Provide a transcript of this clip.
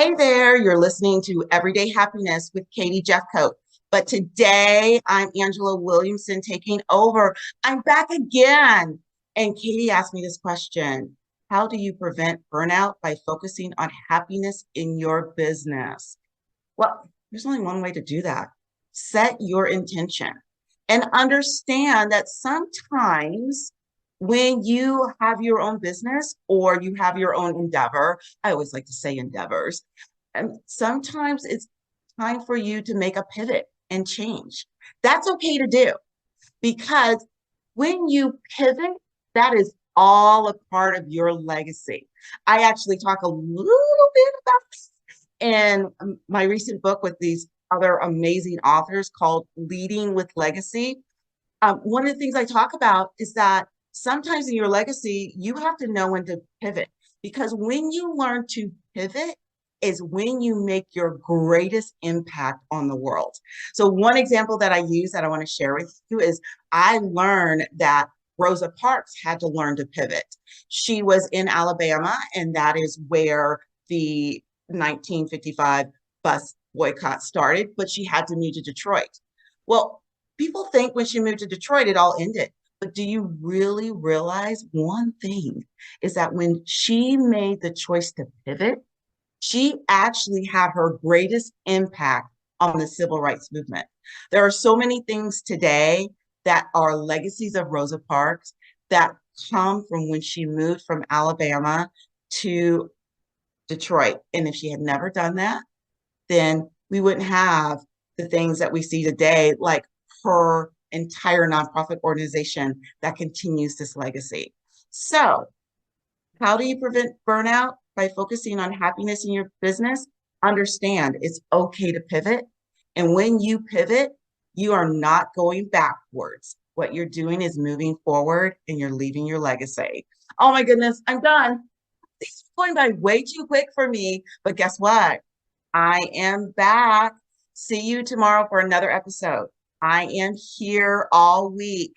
Hey there, you're listening to Everyday Happiness with Katie Jeffcoat. But today I'm Angela Williamson taking over. I'm back again. And Katie asked me this question. How do you prevent burnout by focusing on happiness in your business? Well, there's only one way to do that. Set your intention and understand that sometimes when you have your own business or you have your own endeavor, I always like to say endeavors, and sometimes it's time for you to make a pivot and change. That's okay to do because when you pivot, that is all a part of your legacy. I actually talk a little bit about this in my recent book with these other amazing authors called Leading with Legacy. One of the things I talk about is that sometimes in your legacy, you have to know when to pivot because when you learn to pivot is when you make your greatest impact on the world. So one example that I use that I want to share with you is I learned that Rosa Parks had to learn to pivot. She was in Alabama, and that is where the 1955 bus boycott started, but she had to move to Detroit. Well, people think when she moved to Detroit, it all ended. But do you really realize one thing is that when she made the choice to pivot, she actually had her greatest impact on the civil rights movement. There are so many things today that are legacies of Rosa Parks that come from when she moved from Alabama to Detroit. And if she had never done that, then we wouldn't have the things that we see today, like her entire nonprofit organization that continues this legacy. So, how do you prevent burnout? By focusing on happiness in your business. Understand it's okay to pivot. And when you pivot, you are not going backwards. What you're doing is moving forward and you're leaving your legacy. Oh my goodness, I'm done. This is going by way too quick for me. But guess what? I am back. See you tomorrow for another episode. I am here all week.